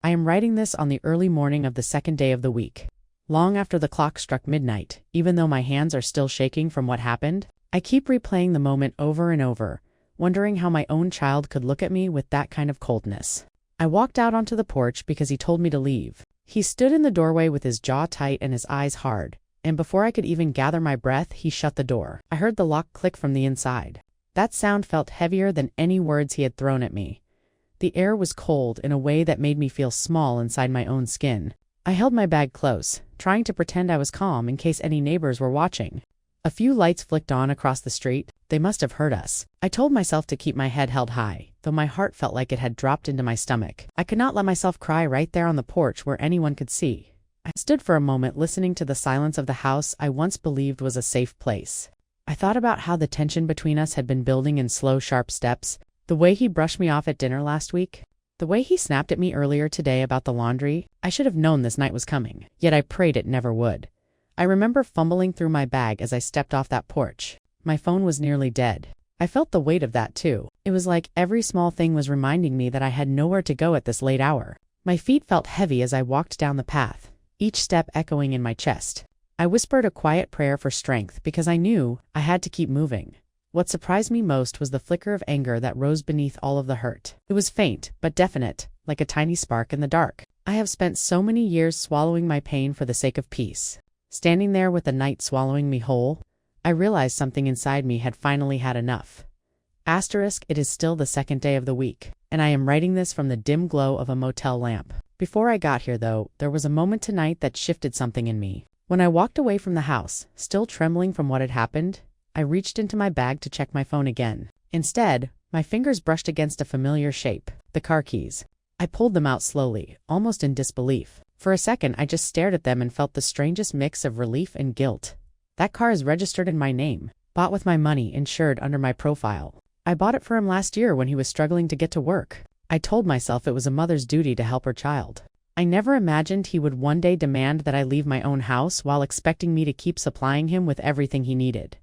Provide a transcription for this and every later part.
I am writing this on the early morning of the second day of the week. Long after the clock struck midnight, even though my hands are still shaking from what happened, I keep replaying the moment over and over, wondering how my own child could look at me with that kind of coldness. I walked out onto the porch because he told me to leave. He stood in the doorway with his jaw tight and his eyes hard, and before I could even gather my breath, he shut the door. I heard the lock click from the inside. That sound felt heavier than any words he had thrown at me. The air was cold in a way that made me feel small inside my own skin. I held my bag close, trying to pretend I was calm in case any neighbors were watching. A few lights flicked on across the street. They must have heard us. I told myself to keep my head held high, though my heart felt like it had dropped into my stomach. I could not let myself cry right there on the porch where anyone could see. I stood for a moment listening to the silence of the house I once believed was a safe place. I thought about how the tension between us had been building in slow, sharp steps. The way he brushed me off at dinner last week. The way he snapped at me earlier today about the laundry. I should have known this night was coming, yet I prayed it never would. I remember fumbling through my bag as I stepped off that porch. My phone was nearly dead. I felt the weight of that too. It was like every small thing was reminding me that I had nowhere to go at this late hour. My feet felt heavy as I walked down the path, each step echoing in my chest. I whispered a quiet prayer for strength because I knew I had to keep moving. What surprised me most was the flicker of anger that rose beneath all of the hurt. It was faint, but definite, like a tiny spark in the dark. I have spent so many years swallowing my pain for the sake of peace. Standing there with the night swallowing me whole, I realized something inside me had finally had enough. It is still the second day of the week, and I am writing this from the dim glow of a motel lamp. Before I got here, though, there was a moment tonight that shifted something in me. When I walked away from the house, still trembling from what had happened, I reached into my bag to check my phone again. Instead, my fingers brushed against a familiar shape, the car keys. I pulled them out slowly, almost in disbelief. For a second, I just stared at them and felt the strangest mix of relief and guilt. That car is registered in my name, bought with my money, insured under my profile. I bought it for him last year when he was struggling to get to work. I told myself it was a mother's duty to help her child. I never imagined he would one day demand that I leave my own house while expecting me to keep supplying him with everything he needed.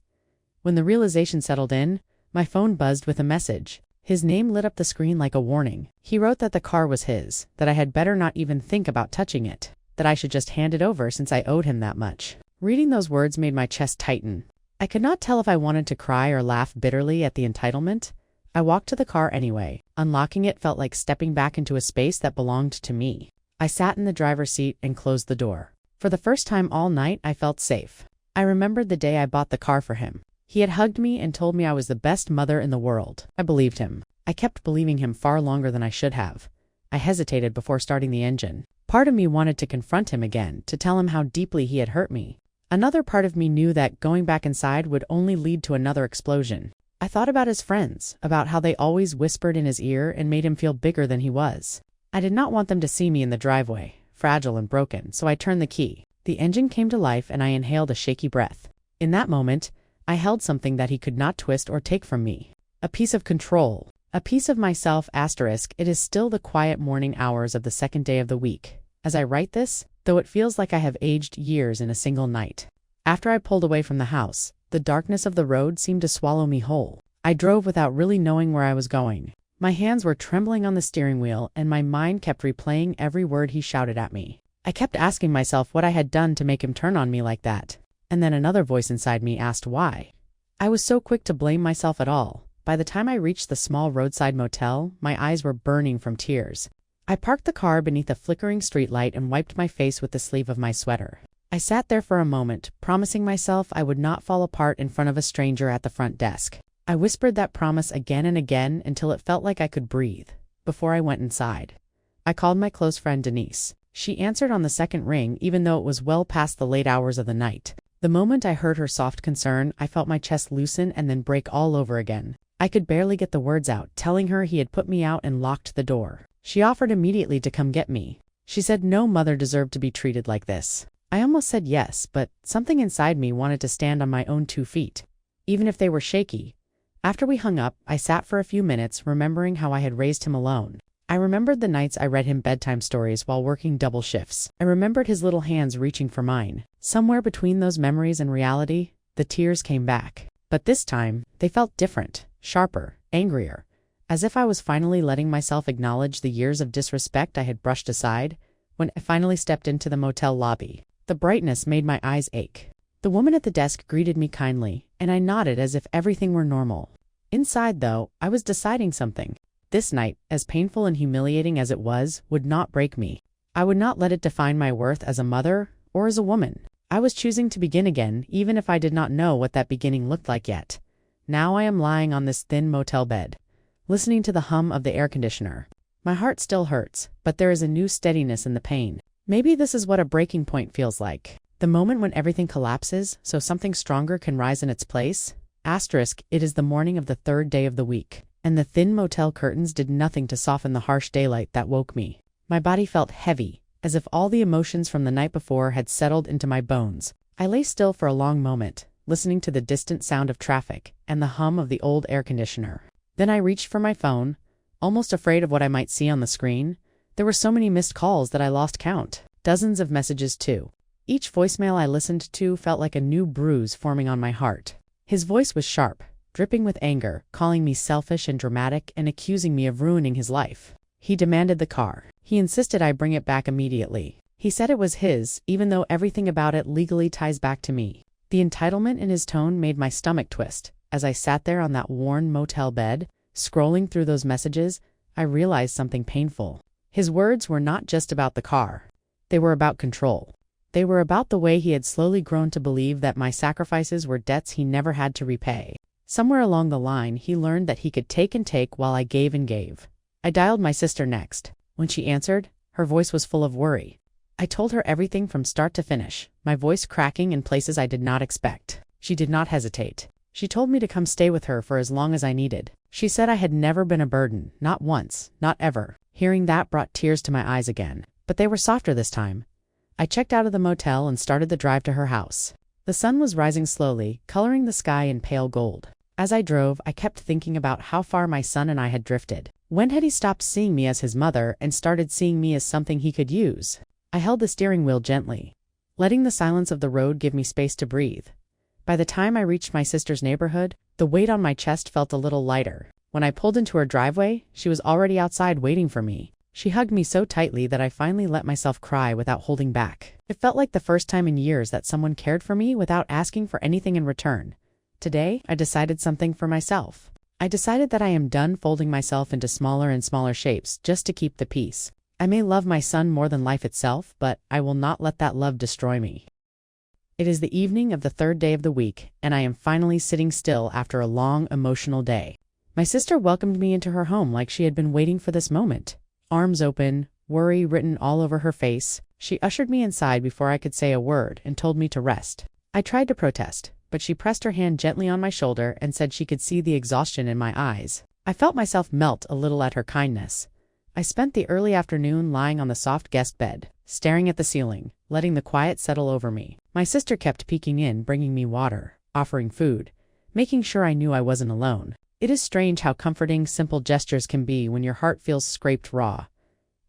When the realization settled in, my phone buzzed with a message. His name lit up the screen like a warning. He wrote that the car was his, that I had better not even think about touching it, that I should just hand it over since I owed him that much. Reading those words made my chest tighten. I could not tell if I wanted to cry or laugh bitterly at the entitlement. I walked to the car anyway. Unlocking it felt like stepping back into a space that belonged to me. I sat in the driver's seat and closed the door. For the first time all night, I felt safe. I remembered the day I bought the car for him. He had hugged me and told me I was the best mother in the world. I believed him. I kept believing him far longer than I should have. I hesitated before starting the engine. Part of me wanted to confront him again, to tell him how deeply he had hurt me. Another part of me knew that going back inside would only lead to another explosion. I thought about his friends, about how they always whispered in his ear and made him feel bigger than he was. I did not want them to see me in the driveway, fragile and broken, so I turned the key. The engine came to life and I inhaled a shaky breath. In that moment, I held something that he could not twist or take from me. A piece of control. A piece of myself. It is still the quiet morning hours of the second day of the week. As I write this, though it feels like I have aged years in a single night. After I pulled away from the house, the darkness of the road seemed to swallow me whole. I drove without really knowing where I was going. My hands were trembling on the steering wheel and my mind kept replaying every word he shouted at me. I kept asking myself what I had done to make him turn on me like that. And then another voice inside me asked why. I was so quick to blame myself at all. By the time I reached the small roadside motel, my eyes were burning from tears. I parked the car beneath a flickering streetlight and wiped my face with the sleeve of my sweater. I sat there for a moment, promising myself I would not fall apart in front of a stranger at the front desk. I whispered that promise again and again until it felt like I could breathe, before I went inside. I called my close friend Denise. She answered on the second ring even though it was well past the late hours of the night. The moment I heard her soft concern, I felt my chest loosen and then break all over again. I could barely get the words out, telling her he had put me out and locked the door. She offered immediately to come get me. She said no mother deserved to be treated like this. I almost said yes, but something inside me wanted to stand on my own 2 feet, even if they were shaky. After we hung up, I sat for a few minutes, remembering how I had raised him alone. I remembered the nights I read him bedtime stories while working double shifts. I remembered his little hands reaching for mine. Somewhere between those memories and reality, the tears came back. But this time, they felt different, sharper, angrier, as if I was finally letting myself acknowledge the years of disrespect I had brushed aside. When I finally stepped into the motel lobby, the brightness made my eyes ache. The woman at the desk greeted me kindly, and I nodded as if everything were normal. Inside, though, I was deciding something. This night, as painful and humiliating as it was, would not break me. I would not let it define my worth as a mother or as a woman. I was choosing to begin again, even if I did not know what that beginning looked like yet. Now I am lying on this thin motel bed, listening to the hum of the air conditioner. My heart still hurts, but there is a new steadiness in the pain. Maybe this is what a breaking point feels like. The moment when everything collapses, so something stronger can rise in its place. It is the morning of the third day of the week, and the thin motel curtains did nothing to soften the harsh daylight that woke me. My body felt heavy, as if all the emotions from the night before had settled into my bones. I lay still for a long moment, listening to the distant sound of traffic and the hum of the old air conditioner. Then I reached for my phone, almost afraid of what I might see on the screen. There were so many missed calls that I lost count. Dozens of messages, too. Each voicemail I listened to felt like a new bruise forming on my heart. His voice was sharp, dripping with anger, calling me selfish and dramatic and accusing me of ruining his life. He demanded the car. He insisted I bring it back immediately. He said it was his, even though everything about it legally ties back to me. The entitlement in his tone made my stomach twist. As I sat there on that worn motel bed, scrolling through those messages, I realized something painful. His words were not just about the car. They were about control. They were about the way he had slowly grown to believe that my sacrifices were debts he never had to repay. Somewhere along the line, he learned that he could take and take while I gave and gave. I dialed my sister next. When she answered, her voice was full of worry. I told her everything from start to finish, my voice cracking in places I did not expect. She did not hesitate. She told me to come stay with her for as long as I needed. She said I had never been a burden, not once, not ever. Hearing that brought tears to my eyes again, but they were softer this time. I checked out of the motel and started the drive to her house. The sun was rising slowly, coloring the sky in pale gold. As I drove, I kept thinking about how far my son and I had drifted. When had he stopped seeing me as his mother and started seeing me as something he could use? I held the steering wheel gently, letting the silence of the road give me space to breathe. By the time I reached my sister's neighborhood, the weight on my chest felt a little lighter. When I pulled into her driveway, she was already outside waiting for me. She hugged me so tightly that I finally let myself cry without holding back. It felt like the first time in years that someone cared for me without asking for anything in return. Today, I decided something for myself. I decided that I am done folding myself into smaller and smaller shapes just to keep the peace. I may love my son more than life itself, but I will not let that love destroy me. It is the evening of the third day of the week, and I am finally sitting still after a long, emotional day. My sister welcomed me into her home like she had been waiting for this moment. Arms open, worry written all over her face, she ushered me inside before I could say a word and told me to rest. I tried to protest, but she pressed her hand gently on my shoulder and said she could see the exhaustion in my eyes. I felt myself melt a little at her kindness. I spent the early afternoon lying on the soft guest bed, staring at the ceiling, letting the quiet settle over me. My sister kept peeking in, bringing me water, offering food, making sure I knew I wasn't alone. It is strange how comforting simple gestures can be when your heart feels scraped raw.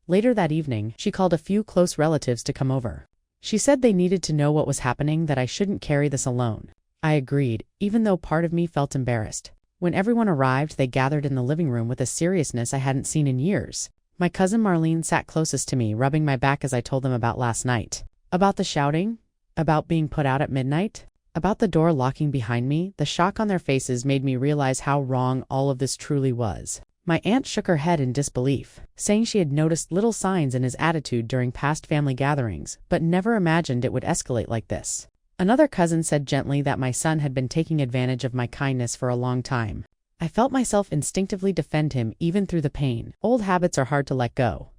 Later that evening, she called a few close relatives to come over. She said they needed to know what was happening, that I shouldn't carry this alone. I agreed, even though part of me felt embarrassed. When everyone arrived, they gathered in the living room with a seriousness I hadn't seen in years. My cousin Marlene sat closest to me, rubbing my back as I told them about last night. About the shouting? About being put out at midnight? About the door locking behind me? The shock on their faces made me realize how wrong all of this truly was. My aunt shook her head in disbelief, saying she had noticed little signs in his attitude during past family gatherings, but never imagined it would escalate like this. Another cousin said gently that my son had been taking advantage of my kindness for a long time. I felt myself instinctively defend him even through the pain. Old habits are hard to let go.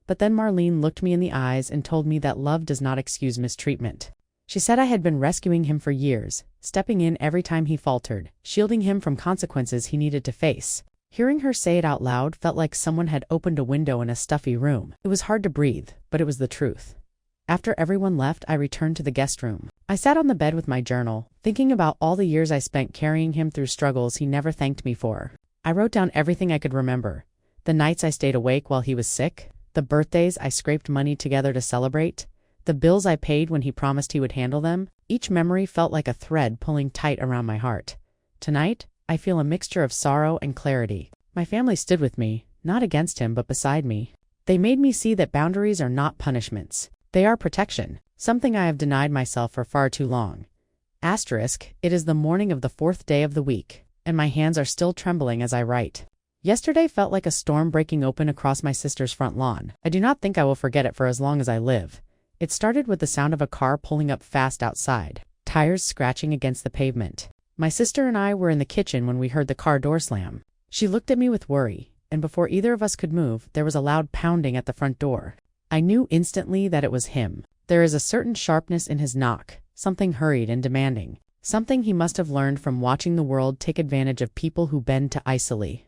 But then Marlene looked me in the eyes and told me that love does not excuse mistreatment. She said I had been rescuing him for years, stepping in every time he faltered, shielding him from consequences he needed to face. Hearing her say it out loud felt like someone had opened a window in a stuffy room. It was hard to breathe, but it was the truth. After everyone left, I returned to the guest room. I sat on the bed with my journal, thinking about all the years I spent carrying him through struggles he never thanked me for. I wrote down everything I could remember. The nights I stayed awake while he was sick, the birthdays I scraped money together to celebrate, the bills I paid when he promised he would handle them. Each memory felt like a thread pulling tight around my heart. Tonight, I feel a mixture of sorrow and clarity. My family stood with me, not against him but beside me. They made me see that boundaries are not punishments. They are protection, something I have denied myself for far too long. Asterisk, it is the morning of the 4th day of the week, and my hands are still trembling as I write. Yesterday felt like a storm breaking open across my sister's front lawn. I do not think I will forget it for as long as I live. It started with the sound of a car pulling up fast outside, tires scratching against the pavement. My sister and I were in the kitchen when we heard the car door slam. She looked at me with worry, and before either of us could move, there was a loud pounding at the front door. I knew instantly that it was him. There is a certain sharpness in his knock, something hurried and demanding, something he must have learned from watching the world take advantage of people who bend too easily.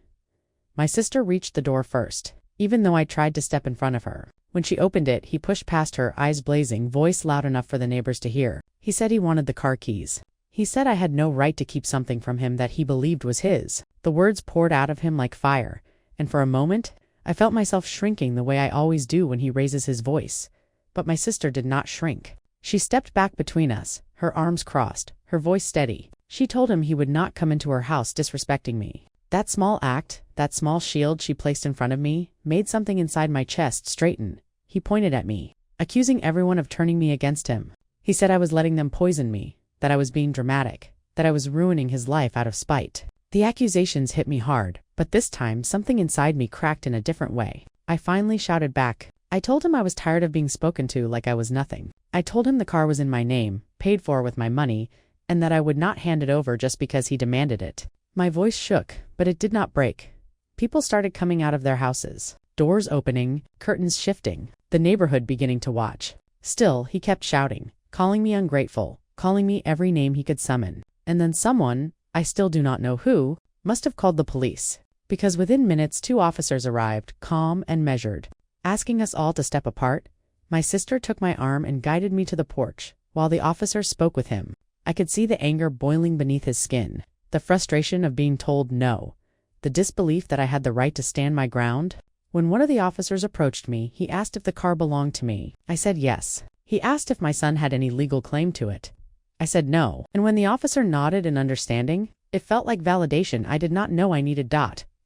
My sister reached the door first, even though I tried to step in front of her. When she opened it, he pushed past her, eyes blazing, voice loud enough for the neighbors to hear. He said he wanted the car keys. He said I had no right to keep something from him that he believed was his. The words poured out of him like fire, and for a moment, I felt myself shrinking the way I always do when he raises his voice. But my sister did not shrink. She stepped back between us, her arms crossed, her voice steady. She told him he would not come into her house disrespecting me. That small act, that small shield she placed in front of me, made something inside my chest straighten. He pointed at me, accusing everyone of turning me against him. He said I was letting them poison me, that I was being dramatic, that I was ruining his life out of spite. The accusations hit me hard, but this time something inside me cracked in a different way. I finally shouted back. I told him I was tired of being spoken to like I was nothing. I told him the car was in my name, paid for with my money, and that I would not hand it over just because he demanded it. My voice shook, but it did not break. People started coming out of their houses, doors opening, curtains shifting, the neighborhood beginning to watch. Still, he kept shouting, calling me ungrateful, calling me every name he could summon. And then someone, I still do not know who, must have called the police. Because within minutes 2 officers arrived, calm and measured, asking us all to step apart. My sister took my arm and guided me to the porch, while the officer spoke with him. I could see the anger boiling beneath his skin, the frustration of being told no, the disbelief that I had the right to stand my ground. When one of the officers approached me, he asked if the car belonged to me. I said yes. He asked if my son had any legal claim to it. I said no, and when the officer nodded in understanding, it felt like validation I did not know I needed.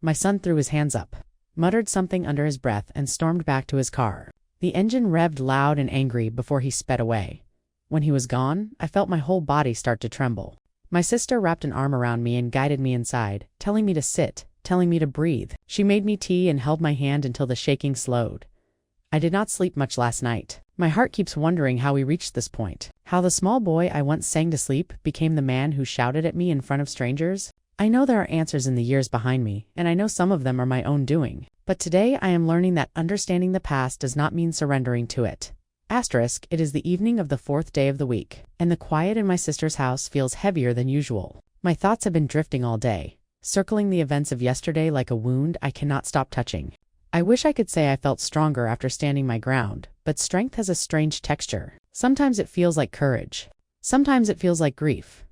My son threw his hands up, muttered something under his breath, and stormed back to his car. The engine revved loud and angry before he sped away. When he was gone, I felt my whole body start to tremble. My sister wrapped an arm around me and guided me inside, telling me to sit, telling me to breathe. She made me tea and held my hand until the shaking slowed. I did not sleep much last night. My heart keeps wondering how we reached this point, how the small boy I once sang to sleep became the man who shouted at me in front of strangers. I know there are answers in the years behind me, and I know some of them are my own doing. But today I am learning that understanding the past does not mean surrendering to it. Asterisk, it is the evening of the 4th day of the week, and the quiet in my sister's house feels heavier than usual. My thoughts have been drifting all day, circling the events of yesterday like a wound I cannot stop touching. I wish I could say I felt stronger after standing my ground, but strength has a strange texture. Sometimes it feels like courage. Sometimes it feels like grief.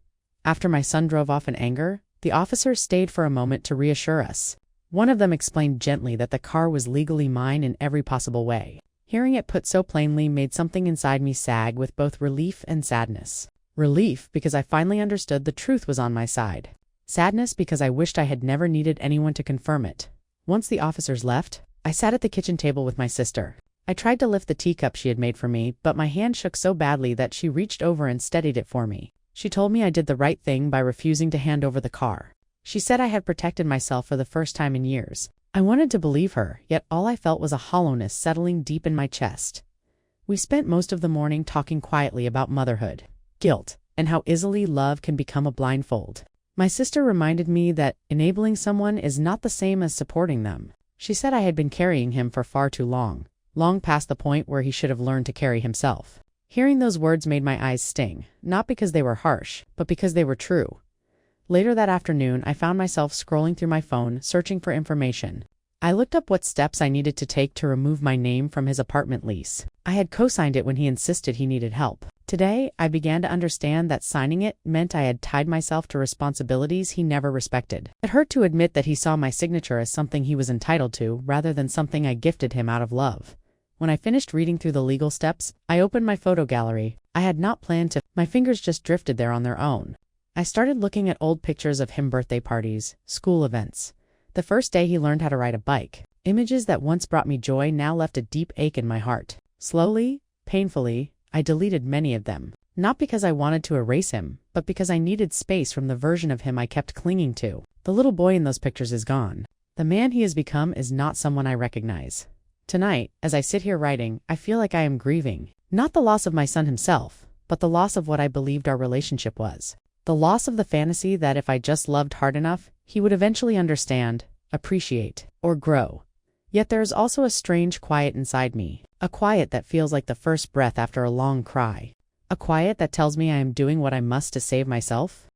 After my son drove off in anger, the officers stayed for a moment to reassure us. One of them explained gently that the car was legally mine in every possible way. Hearing it put so plainly made something inside me sag with both relief and sadness. Relief because I finally understood the truth was on my side. Sadness because I wished I had never needed anyone to confirm it. Once the officers left, I sat at the kitchen table with my sister. I tried to lift the teacup she had made for me, but my hand shook so badly that she reached over and steadied it for me. She told me I did the right thing by refusing to hand over the car. She said I had protected myself for the first time in years. I wanted to believe her, yet all I felt was a hollowness settling deep in my chest. We spent most of the morning talking quietly about motherhood, guilt, and how easily love can become a blindfold. My sister reminded me that enabling someone is not the same as supporting them. She said I had been carrying him for far too long past the point where he should have learned to carry himself. Hearing those words made my eyes sting, not because they were harsh, but because they were true. Later that afternoon, I found myself scrolling through my phone, searching for information. I looked up what steps I needed to take to remove my name from his apartment lease. I had co-signed it when he insisted he needed help. Today, I began to understand that signing it meant I had tied myself to responsibilities he never respected. It hurt to admit that he saw my signature as something he was entitled to, rather than something I gifted him out of love. When I finished reading through the legal steps, I opened my photo gallery. I had not planned to. My fingers just drifted there on their own. I started looking at old pictures of him, birthday parties, school events. The first day he learned how to ride a bike. Images that once brought me joy now left a deep ache in my heart. Slowly, painfully, I deleted many of them. Not because I wanted to erase him, but because I needed space from the version of him I kept clinging to. The little boy in those pictures is gone. The man he has become is not someone I recognize. Tonight, as I sit here writing, I feel like I am grieving. Not the loss of my son himself, but the loss of what I believed our relationship was. The loss of the fantasy that if I just loved hard enough, he would eventually understand, appreciate, or grow. Yet there is also a strange quiet inside me, a quiet that feels like the first breath after a long cry, a quiet that tells me I am doing what I must to save myself.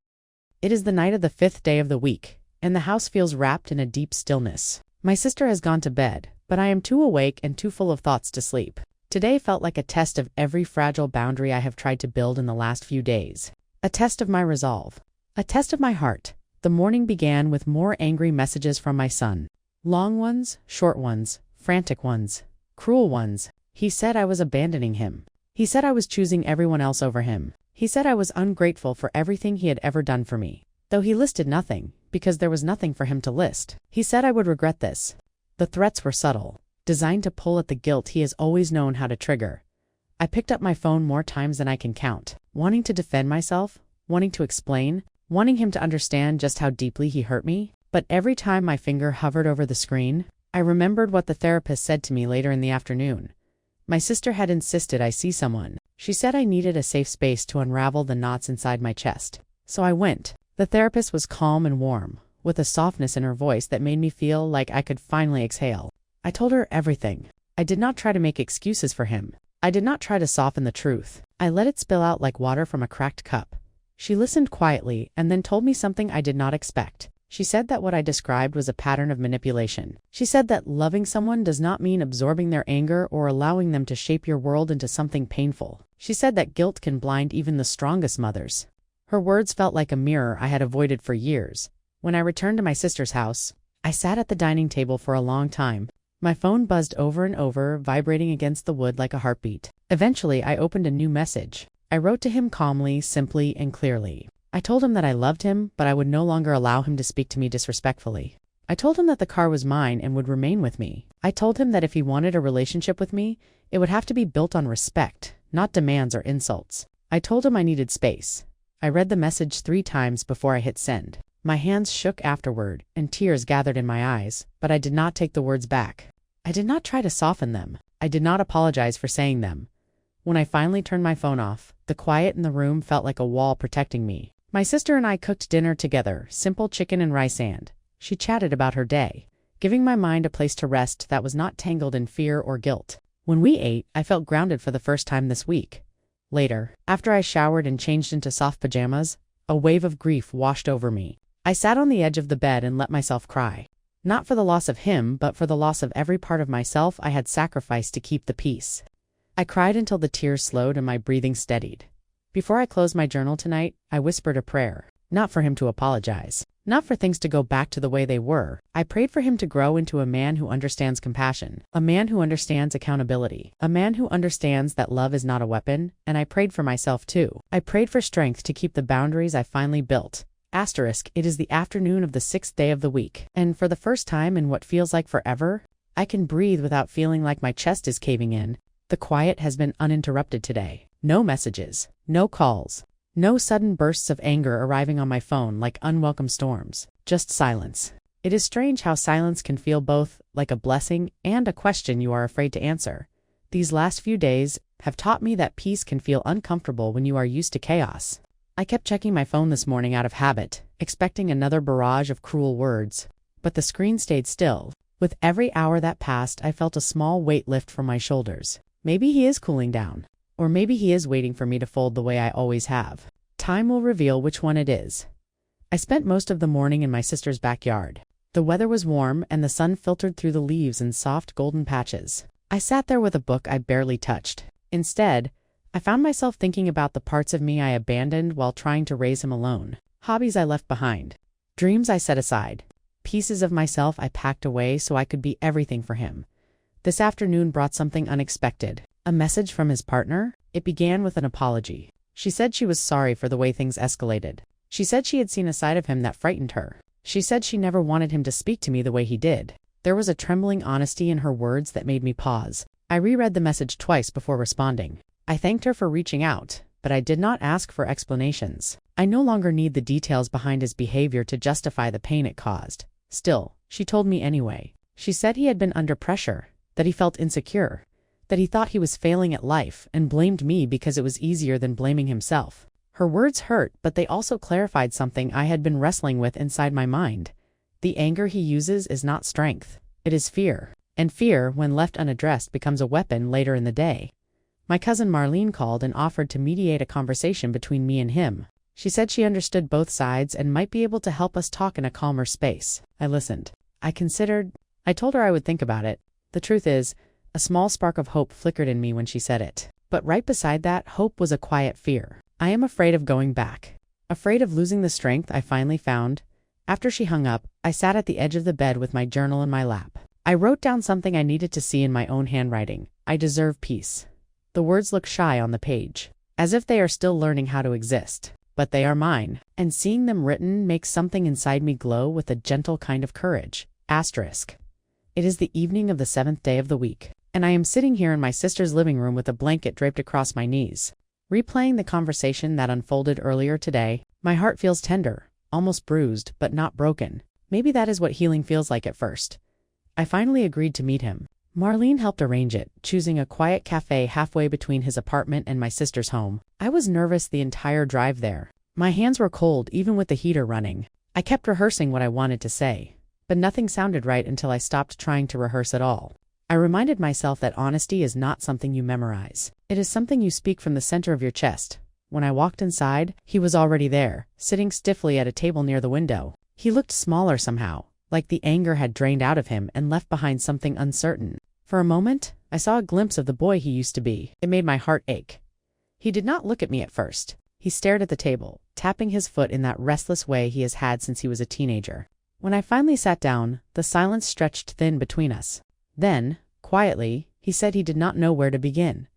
It is the night of the 5th day of the week, and the house feels wrapped in a deep stillness. My sister has gone to bed, but I am too awake and too full of thoughts to sleep. Today felt like a test of every fragile boundary I have tried to build in the last few days. A test of my resolve. A test of my heart. The morning began with more angry messages from my son. Long ones, short ones, frantic ones, cruel ones. He said I was abandoning him. He said I was choosing everyone else over him. He said I was ungrateful for everything he had ever done for me. Though he listed nothing, because there was nothing for him to list. He said I would regret this. The threats were subtle, designed to pull at the guilt he has always known how to trigger. I picked up my phone more times than I can count, wanting to defend myself, wanting to explain, wanting him to understand just how deeply he hurt me. But every time my finger hovered over the screen, I remembered what the therapist said to me later in the afternoon. My sister had insisted I see someone. She said I needed a safe space to unravel the knots inside my chest. So I went. The therapist was calm and warm, with a softness in her voice that made me feel like I could finally exhale. I told her everything. I did not try to make excuses for him. I did not try to soften the truth. I let it spill out like water from a cracked cup. She listened quietly and then told me something I did not expect. She said that what I described was a pattern of manipulation. She said that loving someone does not mean absorbing their anger or allowing them to shape your world into something painful. She said that guilt can blind even the strongest mothers. Her words felt like a mirror I had avoided for years. When I returned to my sister's house, I sat at the dining table for a long time. My phone buzzed over and over, vibrating against the wood like a heartbeat. Eventually, I opened a new message. I wrote to him calmly, simply, and clearly. I told him that I loved him, but I would no longer allow him to speak to me disrespectfully. I told him that the car was mine and would remain with me. I told him that if he wanted a relationship with me, it would have to be built on respect, not demands or insults. I told him I needed space. I read the message 3 times before I hit send. My hands shook afterward, and tears gathered in my eyes, but I did not take the words back. I did not try to soften them. I did not apologize for saying them. When I finally turned my phone off, the quiet in the room felt like a wall protecting me. My sister and I cooked dinner together, simple chicken and rice, and she chatted about her day, giving my mind a place to rest that was not tangled in fear or guilt. When we ate, I felt grounded for the first time this week. Later, after I showered and changed into soft pajamas, a wave of grief washed over me. I sat on the edge of the bed and let myself cry. Not for the loss of him, but for the loss of every part of myself I had sacrificed to keep the peace. I cried until the tears slowed and my breathing steadied. Before I closed my journal tonight, I whispered a prayer. Not for him to apologize. Not for things to go back to the way they were. I prayed for him to grow into a man who understands compassion. A man who understands accountability. A man who understands that love is not a weapon. And I prayed for myself too. I prayed for strength to keep the boundaries I finally built. Asterisk, it is the afternoon of the 6th day of the week. And for the first time in what feels like forever, I can breathe without feeling like my chest is caving in. The quiet has been uninterrupted today. No messages, no calls, no sudden bursts of anger arriving on my phone like unwelcome storms. Just silence. It is strange how silence can feel both like a blessing and a question you are afraid to answer. These last few days have taught me that peace can feel uncomfortable when you are used to chaos. I kept checking my phone this morning out of habit, expecting another barrage of cruel words. But the screen stayed still. With every hour that passed, I felt a small weight lift from my shoulders. Maybe he is cooling down. Or maybe he is waiting for me to fold the way I always have. Time will reveal which one it is. I spent most of the morning in my sister's backyard. The weather was warm and the sun filtered through the leaves in soft golden patches. I sat there with a book I barely touched. Instead, I found myself thinking about the parts of me I abandoned while trying to raise him alone. Hobbies I left behind. Dreams I set aside. Pieces of myself I packed away so I could be everything for him. This afternoon brought something unexpected. A message from his partner? It began with an apology. She said she was sorry for the way things escalated. She said she had seen a side of him that frightened her. She said she never wanted him to speak to me the way he did. There was a trembling honesty in her words that made me pause. I reread the message twice before responding. I thanked her for reaching out, but I did not ask for explanations. I no longer need the details behind his behavior to justify the pain it caused. Still, she told me anyway. She said he had been under pressure, that he felt insecure, that he thought he was failing at life and blamed me because it was easier than blaming himself. Her words hurt, but they also clarified something I had been wrestling with inside my mind. The anger he uses is not strength. It is fear. And fear, when left unaddressed, becomes a weapon later in the day. My cousin Marlene called and offered to mediate a conversation between me and him. She said she understood both sides and might be able to help us talk in a calmer space. I listened. I told her I would think about it. The truth is, a small spark of hope flickered in me when she said it. But right beside that hope was a quiet fear. I am afraid of going back. Afraid of losing the strength I finally found. After she hung up, I sat at the edge of the bed with my journal in my lap. I wrote down something I needed to see in my own handwriting. I deserve peace. The words look shy on the page, as if they are still learning how to exist. But they are mine, and seeing them written makes something inside me glow with a gentle kind of courage. Asterisk. It is the evening of the 7th day of the week, and I am sitting here in my sister's living room with a blanket draped across my knees. Replaying the conversation that unfolded earlier today, my heart feels tender, almost bruised, but not broken. Maybe that is what healing feels like at first. I finally agreed to meet him. Marlene helped arrange it, choosing a quiet cafe halfway between his apartment and my sister's home. I was nervous the entire drive there. My hands were cold even with the heater running. I kept rehearsing what I wanted to say, but nothing sounded right until I stopped trying to rehearse at all. I reminded myself that honesty is not something you memorize. It is something you speak from the center of your chest. When I walked inside, he was already there, sitting stiffly at a table near the window. He looked smaller somehow, like the anger had drained out of him and left behind something uncertain. For a moment, I saw a glimpse of the boy he used to be. It made my heart ache. He did not look at me at first. He stared at the table, tapping his foot in that restless way he has had since he was a teenager. When I finally sat down, the silence stretched thin between us. Then, quietly, he said he did not know where to begin.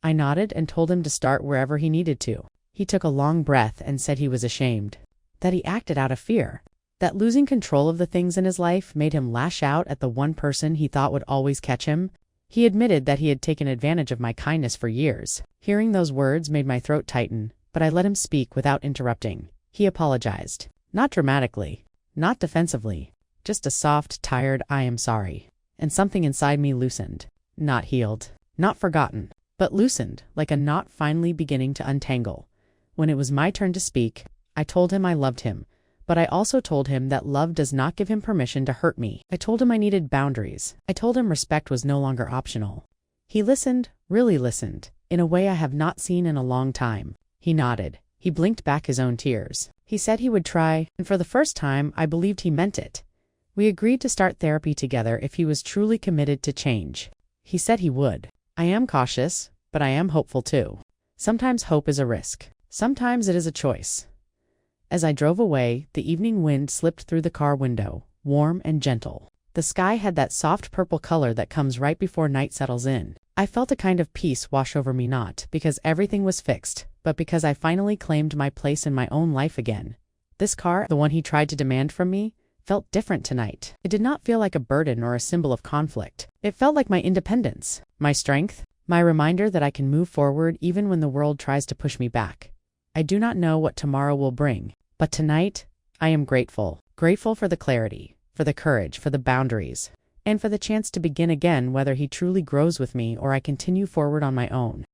I nodded and told him to start wherever he needed to. He took a long breath and said he was ashamed. That he acted out of fear. That losing control of the things in his life made him lash out at the one person he thought would always catch him. He admitted that he had taken advantage of my kindness for years. Hearing those words made my throat tighten, but I let him speak without interrupting. He apologized. Not dramatically, not defensively, just a soft, tired "I am sorry." And something inside me loosened. Not healed, not forgotten, but loosened, like a knot finally beginning to untangle. When it was my turn to speak, I told him I loved him. But I also told him that love does not give him permission to hurt me. I told him I needed boundaries. I told him respect was no longer optional. He listened, really listened, in a way I have not seen in a long time. He nodded. He blinked back his own tears. He said he would try, and for the first time, I believed he meant it. We agreed to start therapy together if he was truly committed to change. He said he would. I am cautious, but I am hopeful too. Sometimes hope is a risk. Sometimes it is a choice. As I drove away, the evening wind slipped through the car window, warm and gentle. The sky had that soft purple color that comes right before night settles in. I felt a kind of peace wash over me, not because everything was fixed, but because I finally claimed my place in my own life again. This car, the one he tried to demand from me, felt different tonight. It did not feel like a burden or a symbol of conflict. It felt like my independence, my strength, my reminder that I can move forward even when the world tries to push me back. I do not know what tomorrow will bring, but tonight, I am grateful. Grateful for the clarity, for the courage, for the boundaries, and for the chance to begin again, whether he truly grows with me or I continue forward on my own.